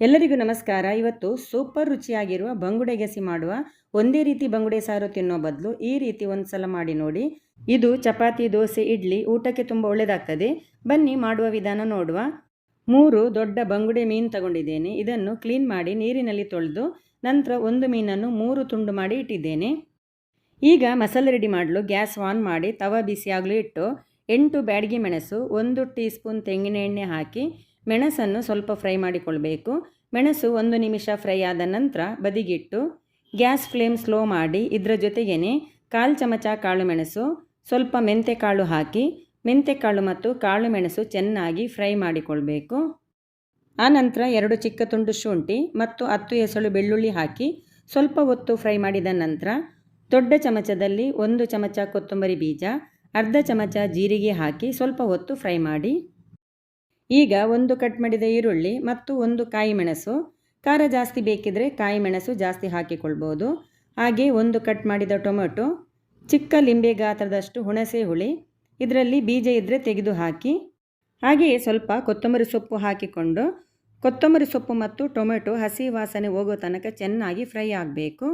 ಎಲ್ಲರಿಗೂ ನಮಸ್ಕಾರ. ಇವತ್ತು ಸೂಪರ್ ರುಚಿಯಾಗಿರುವ ಬಂಗುಡೆ ಗೆಸಿ ಮಾಡುವ. ಒಂದೇ ರೀತಿ ಬಂಗುಡೆ ಸಾರು ತಿನ್ನೋ ಬದಲು ಈ ರೀತಿ ಒಂದ್ಸಲ ಮಾಡಿ ನೋಡಿ. ಇದು ಚಪಾತಿ, ದೋಸೆ, ಇಡ್ಲಿ ಊಟಕ್ಕೆ ತುಂಬ ಒಳ್ಳೆಯದಾಗ್ತದೆ. ಬನ್ನಿ ಮಾಡುವ ವಿಧಾನ ನೋಡುವ. 3 ದೊಡ್ಡ ಬಂಗುಡೆ ಮೀನು ತಗೊಂಡಿದ್ದೇನೆ. ಇದನ್ನು ಕ್ಲೀನ್ ಮಾಡಿ ನೀರಿನಲ್ಲಿ ತೊಳೆದು ನಂತರ ಒಂದು ಮೀನನ್ನು 3 ತುಂಡು ಮಾಡಿ ಇಟ್ಟಿದ್ದೇನೆ. ಈಗ ಮಸಾಲೆ ರೆಡಿ ಮಾಡಲು ಗ್ಯಾಸ್ ಆನ್ ಮಾಡಿ ತವ ಬಿಸಿಯಾಗಲು ಇಟ್ಟು 8 ಬ್ಯಾಡಗಿ ಮೆಣಸು, 1 ಟೀ ಸ್ಪೂನ್ ತೆಂಗಿನ ಎಣ್ಣೆ ಹಾಕಿ ಮೆಣಸನ್ನು ಸ್ವಲ್ಪ ಫ್ರೈ ಮಾಡಿಕೊಳ್ಬೇಕು. ಮೆಣಸು 1 ನಿಮಿಷ ಫ್ರೈ ಆದ ನಂತರ ಬದಿಗಿಟ್ಟು ಗ್ಯಾಸ್ ಫ್ಲೇಮ್ ಸ್ಲೋ ಮಾಡಿ ಇದರ ಜೊತೆಗೇ 1/4 ಚಮಚ ಕಾಳು ಮೆಣಸು, ಸ್ವಲ್ಪ ಮೆಂತೆಕಾಳು ಹಾಕಿ ಮೆಂತೆಕಾಳು ಮತ್ತು ಕಾಳು ಮೆಣಸು ಚೆನ್ನಾಗಿ ಫ್ರೈ ಮಾಡಿಕೊಳ್ಬೇಕು. ಆನಂತರ 2 ಚಿಕ್ಕ ತುಂಡು ಶುಂಠಿ ಮತ್ತು 10 ಎಸಳು ಬೆಳ್ಳುಳ್ಳಿ ಹಾಕಿ ಸ್ವಲ್ಪ ಹೊತ್ತು ಫ್ರೈ ಮಾಡಿದ ನಂತರ ದೊಡ್ಡ ಚಮಚದಲ್ಲಿ 1 ಚಮಚ ಕೊತ್ತಂಬರಿ ಬೀಜ, ಅರ್ಧ ಚಮಚ ಜೀರಿಗೆ ಹಾಕಿ ಸ್ವಲ್ಪ ಹೊತ್ತು ಫ್ರೈ ಮಾಡಿ. ಈಗ 1 ಕಟ್ ಮಾಡಿದ ಈರುಳ್ಳಿ ಮತ್ತು 1 ಕಾಯಿ ಮೆಣಸು, ಖಾರ ಜಾಸ್ತಿ ಬೇಕಿದ್ರೆ ಕಾಯಿ ಮೆಣಸು ಜಾಸ್ತಿ ಹಾಕಿಕೊಳ್ಬೋದು. ಹಾಗೆ 1 ಕಟ್ ಮಾಡಿದ ಟೊಮೆಟೊ, ಚಿಕ್ಕ ಲಿಂಬೆ ಗಾತ್ರದಷ್ಟು ಹುಣಸೆ ಹುಳಿ, ಇದರಲ್ಲಿ ಬೀಜ ಇದ್ದರೆ ತೆಗೆದು ಹಾಕಿ. ಹಾಗೆಯೇ ಸ್ವಲ್ಪ ಕೊತ್ತಂಬರಿ ಸೊಪ್ಪು ಹಾಕಿಕೊಂಡು ಕೊತ್ತಂಬರಿ ಸೊಪ್ಪು ಮತ್ತು ಟೊಮೆಟೊ ಹಸಿ ವಾಸನೆ ಹೋಗೋ ತನಕ ಚೆನ್ನಾಗಿ ಫ್ರೈ ಆಗಬೇಕು.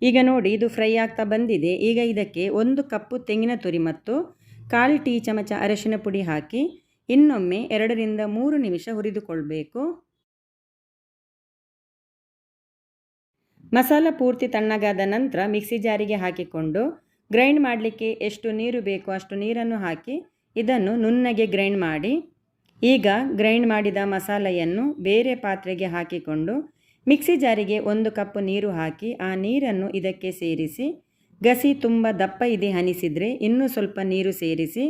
ಈಗ ನೋಡಿ ಇದು ಫ್ರೈ ಆಗ್ತಾ ಬಂದಿದೆ. ಈಗ ಇದಕ್ಕೆ 1 ಕಪ್ಪು ತೆಂಗಿನ ತುರಿ ಮತ್ತು 1/4 ಟೀ ಚಮಚ ಅರಿಶಿನ ಪುಡಿ ಹಾಕಿ ಇನ್ನೊಮ್ಮೆ 2 ರಿಂದ 3 ನಿಮಿಷ ಹುರಿದುಕೊಳ್ಬೇಕು. ಮಸಾಲ ಪೂರ್ತಿ ತಣ್ಣಗಾದ ನಂತರ ಮಿಕ್ಸಿ ಜಾರಿಗೆ ಹಾಕಿಕೊಂಡು ಗ್ರೈಂಡ್ ಮಾಡಲಿಕ್ಕೆ ಎಷ್ಟು ನೀರು ಬೇಕೋ ಅಷ್ಟು ನೀರನ್ನು ಹಾಕಿ ಇದನ್ನು ನುಣ್ಣಗೆ ಗ್ರೈಂಡ್ ಮಾಡಿ. ಈಗ ಗ್ರೈಂಡ್ ಮಾಡಿದ ಮಸಾಲೆಯನ್ನು ಬೇರೆ ಪಾತ್ರೆಗೆ ಹಾಕಿಕೊಂಡು ಮಿಕ್ಸಿ ಜಾರಿಗೆ 1 ಕಪ್ ನೀರು ಹಾಕಿ ಆ ನೀರನ್ನು ಇದಕ್ಕೆ ಸೇರಿಸಿ ಗಸಿ ತುಂಬ ದಪ್ಪ ಇದೆ ಅನಿಸಿದರೆ ಇನ್ನೂ ಸ್ವಲ್ಪ ನೀರು ಸೇರಿಸಿ.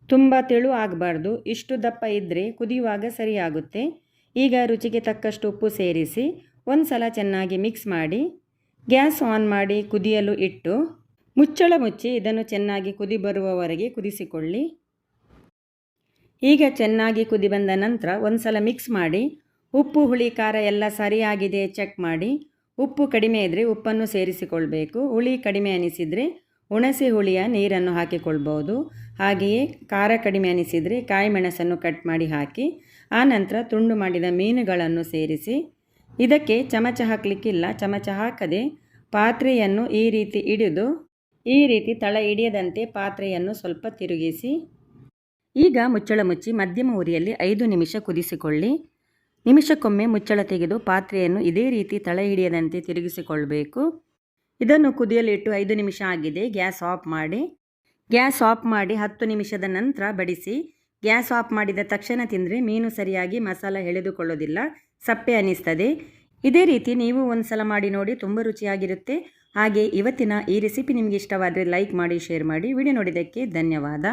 ತುಂಬ ತೆಳು ಆಗಬಾರ್ದು, ಇಷ್ಟು ದಪ್ಪ ಇದ್ದರೆ ಕುದಿಯುವಾಗ ಸರಿಯಾಗುತ್ತೆ. ಈಗ ರುಚಿಗೆ ತಕ್ಕಷ್ಟು ಉಪ್ಪು ಸೇರಿಸಿ ಒಂದು ಸಲ ಚೆನ್ನಾಗಿ ಮಿಕ್ಸ್ ಮಾಡಿ ಗ್ಯಾಸ್ ಆನ್ ಮಾಡಿ ಕುದಿಯಲು ಇಟ್ಟು ಮುಚ್ಚಳ ಮುಚ್ಚಿ ಇದನ್ನು ಚೆನ್ನಾಗಿ ಕುದಿ ಬರುವವರೆಗೆ ಕುದಿಸಿಕೊಳ್ಳಿ. ಈಗ ಚೆನ್ನಾಗಿ ಕುದಿ ಬಂದ ನಂತರ ಒಂದು ಸಲ ಮಿಕ್ಸ್ ಮಾಡಿ ಉಪ್ಪು ಹುಳಿ ಖಾರ ಎಲ್ಲ ಸರಿಯಾಗಿದೆ ಚೆಕ್ ಮಾಡಿ. ಉಪ್ಪು ಕಡಿಮೆ ಇದ್ದರೆ ಉಪ್ಪನ್ನು ಸೇರಿಸಿಕೊಳ್ಬೇಕು. ಹುಳಿ ಕಡಿಮೆ ಅನಿಸಿದರೆ ಹುಣಸೆ ಹುಳಿಯ ನೀರನ್ನು ಹಾಕಿಕೊಳ್ಬೋದು. ಹಾಗೆಯೇ ಖಾರ ಕಡಿಮೆ ಅನಿಸಿದರೆ ಕಾಯಿ ಮೆಣಸನ್ನು ಕಟ್ ಮಾಡಿ ಹಾಕಿ ಆನಂತರ ತುಂಡು ಮಾಡಿದ ಮೀನುಗಳನ್ನು ಸೇರಿಸಿ. ಇದಕ್ಕೆ ಚಮಚ ಹಾಕಲಿಕ್ಕಿಲ್ಲ, ಚಮಚ ಹಾಕದೆ ಪಾತ್ರೆಯನ್ನು ಈ ರೀತಿ ಹಿಡಿದು ಈ ರೀತಿ ತಳ ಹಿಡಿಯದಂತೆ ಪಾತ್ರೆಯನ್ನು ಸ್ವಲ್ಪ ತಿರುಗಿಸಿ. ಈಗ ಮುಚ್ಚಳ ಮುಚ್ಚಿ ಮಧ್ಯಮ ಉರಿಯಲ್ಲಿ 5 ನಿಮಿಷ ಕುದಿಸಿಕೊಳ್ಳಿ. ನಿಮಿಷಕ್ಕೊಮ್ಮೆ ಮುಚ್ಚಳ ತೆಗೆದು ಪಾತ್ರೆಯನ್ನು ಇದೇ ರೀತಿ ತಳ ಹಿಡಿಯದಂತೆ ತಿರುಗಿಸಿಕೊಳ್ಬೇಕು. ಇದನ್ನು ಕುದಿಯಲಿಟ್ಟು 5 ನಿಮಿಷ ಆಗಿದೆ. ಗ್ಯಾಸ್ ಆಫ್ ಮಾಡಿ 10 ನಿಮಿಷದ ನಂತರ ಬಡಿಸಿ. ಗ್ಯಾಸ್ ಆಫ್ ಮಾಡಿದ ತಕ್ಷಣ ತಿಂದರೆ ಮೀನು ಸರಿಯಾಗಿ ಮಸಾಲ ಎಳೆದುಕೊಳ್ಳೋದಿಲ್ಲ, ಸಪ್ಪೆ ಅನ್ನಿಸ್ತದೆ. ಇದೇ ರೀತಿ ನೀವು ಒಂದು ಸಲ ಮಾಡಿ ನೋಡಿ, ತುಂಬ ರುಚಿಯಾಗಿರುತ್ತೆ. ಹಾಗೆ ಇವತ್ತಿನ ಈ ರೆಸಿಪಿ ನಿಮಗೆ ಇಷ್ಟವಾದರೆ ಲೈಕ್ ಮಾಡಿ, ಶೇರ್ ಮಾಡಿ. ವಿಡಿಯೋ ನೋಡಿದ್ದಕ್ಕೆ ಧನ್ಯವಾದ.